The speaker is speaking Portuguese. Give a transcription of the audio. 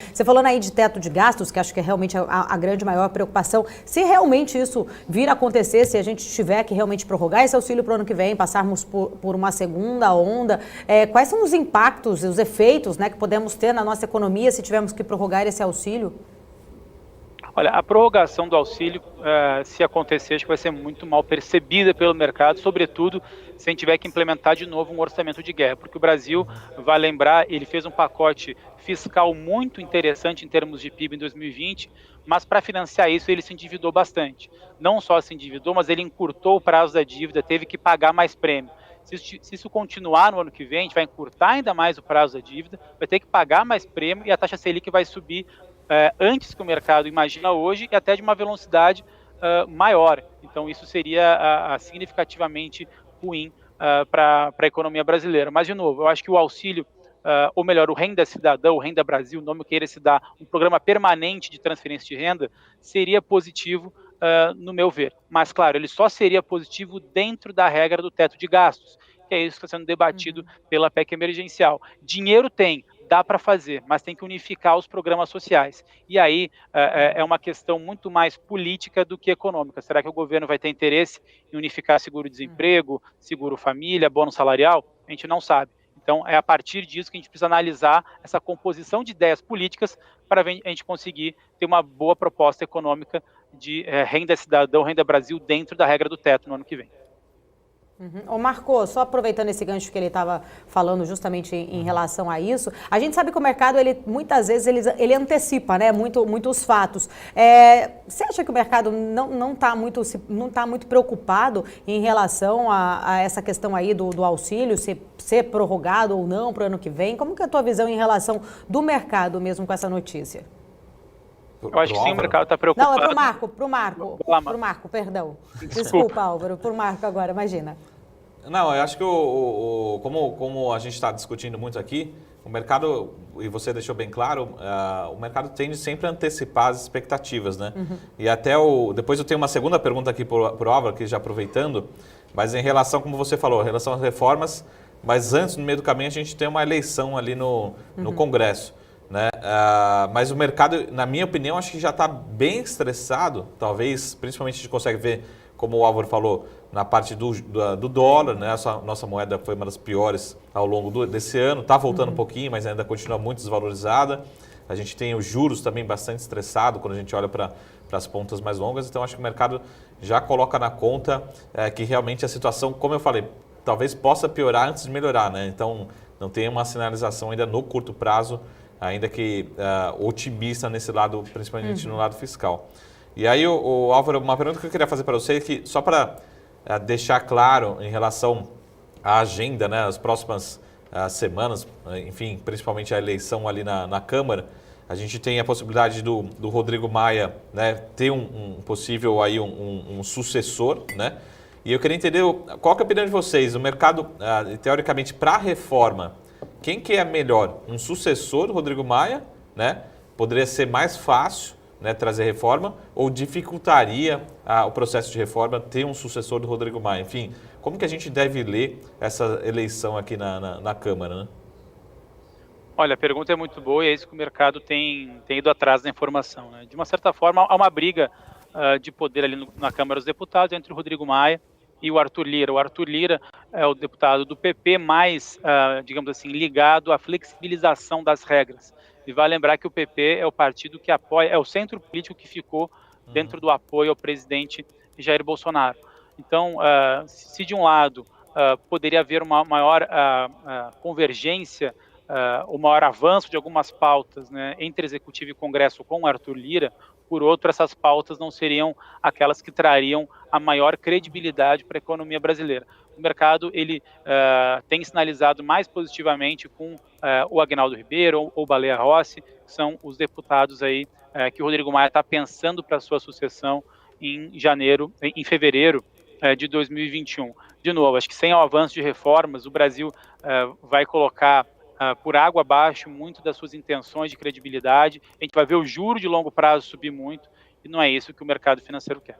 Você falando aí de teto de gastos, que acho que é realmente a grande maior preocupação. Se realmente isso vir a acontecer, se a gente tiver que realmente prorrogar esse auxílio para o ano que vem, passarmos por uma segunda onda, quais são os impactos, os efeitos, né, que podemos ter na nossa economia se tivermos que prorrogar esse auxílio? Olha, a prorrogação do auxílio, se acontecer, acho que vai ser muito mal percebida pelo mercado, sobretudo se a gente tiver que implementar de novo um orçamento de guerra, porque o Brasil, vai lembrar, ele fez um pacote fiscal muito interessante em termos de PIB em 2020, mas para financiar isso ele se endividou bastante. Não só se endividou, mas ele encurtou o prazo da dívida, teve que pagar mais prêmio. Se isso continuar no ano que vem, a gente vai encurtar ainda mais o prazo da dívida, vai ter que pagar mais prêmio e a taxa Selic vai subir antes que o mercado imagina hoje e até de uma velocidade maior. Então, isso seria significativamente ruim para a economia brasileira. Mas, de novo, eu acho que o auxílio, ou melhor, o Renda Cidadão, o Renda Brasil, o nome que queira se dar, um programa permanente de transferência de renda, seria positivo, no meu ver. Mas, claro, ele só seria positivo dentro da regra do teto de gastos, que é isso que está sendo debatido pela PEC emergencial. Dinheiro tem, dá para fazer, mas tem que unificar os programas sociais. E aí é uma questão muito mais política do que econômica. Será que o governo vai ter interesse em unificar seguro-desemprego, seguro-família, bônus salarial? A gente não sabe. Então, é a partir disso que a gente precisa analisar essa composição de ideias políticas para a gente conseguir ter uma boa proposta econômica de renda cidadão, renda Brasil dentro da regra do teto no ano que vem. Ô Marco, só aproveitando esse gancho que ele estava falando justamente em relação a isso, a gente sabe que o mercado, ele muitas vezes, ele antecipa, né, muito os fatos. Você acha que o mercado não tá muito preocupado em relação a essa questão aí do auxílio, se ser prorrogado ou não para o ano que vem? Como que é a tua visão em relação do mercado mesmo com essa notícia? Eu acho que sim, o mercado está preocupado. Não, é pro Marco, perdão. Desculpa, Álvaro, pro Marco agora, imagina. Não, eu acho que como a gente está discutindo muito aqui, o mercado, e você deixou bem claro, o mercado tende sempre a antecipar as expectativas, né? E até depois eu tenho uma segunda pergunta aqui para o Álvaro, aqui já aproveitando, mas em relação, como você falou, em relação às reformas, mas antes, no meio do caminho, a gente tem uma eleição ali no Congresso. Né? Mas o mercado, na minha opinião, acho que já está bem estressado, talvez, principalmente a gente consegue ver, como o Álvaro falou, na parte do dólar, né? Nossa moeda foi uma das piores ao longo desse ano, está voltando um pouquinho, mas ainda continua muito desvalorizada. A gente tem os juros também bastante estressado quando a gente olha para as pontas mais longas, então acho que o mercado já coloca na conta que realmente a situação, como eu falei, talvez possa piorar antes de melhorar, né? Então não tem uma sinalização ainda no curto prazo, ainda que otimista nesse lado, principalmente no lado fiscal. E aí, o Álvaro, uma pergunta que eu queria fazer para você, que só para deixar claro em relação à agenda, né, as próximas semanas, enfim, principalmente a eleição ali na Câmara, a gente tem a possibilidade do Rodrigo Maia, né, ter um possível aí um sucessor, né? E eu queria entender qual que é a opinião de vocês, o mercado, teoricamente, para a reforma, quem que é melhor? Um sucessor do Rodrigo Maia, né? Poderia ser mais fácil, né, trazer reforma, ou dificultaria o processo de reforma ter um sucessor do Rodrigo Maia? Enfim, como que a gente deve ler essa eleição aqui na Câmara, né? Olha, a pergunta é muito boa e é isso que o mercado tem ido atrás da informação, né? De uma certa forma, há uma briga de poder ali na Câmara dos Deputados entre o Rodrigo Maia e o Arthur Lira. O Arthur Lira é o deputado do PP mais, digamos assim, ligado à flexibilização das regras. E vai lembrar que o PP é o partido que apoia, é o centro político que ficou dentro do apoio ao presidente Jair Bolsonaro. Então, se de um lado poderia haver uma maior convergência, o maior avanço de algumas pautas, né, entre Executivo e Congresso com o Arthur Lira, por outro, essas pautas não seriam aquelas que trariam a maior credibilidade para a economia brasileira. O mercado ele tem sinalizado mais positivamente com o Agnaldo Ribeiro ou o Baleia Rossi, que são os deputados aí que o Rodrigo Maia está pensando para a sua sucessão em fevereiro de 2021. De novo, acho que sem o avanço de reformas, o Brasil vai colocar por água abaixo muito das suas intenções de credibilidade. A gente vai ver o juro de longo prazo subir muito e não é isso que o mercado financeiro quer.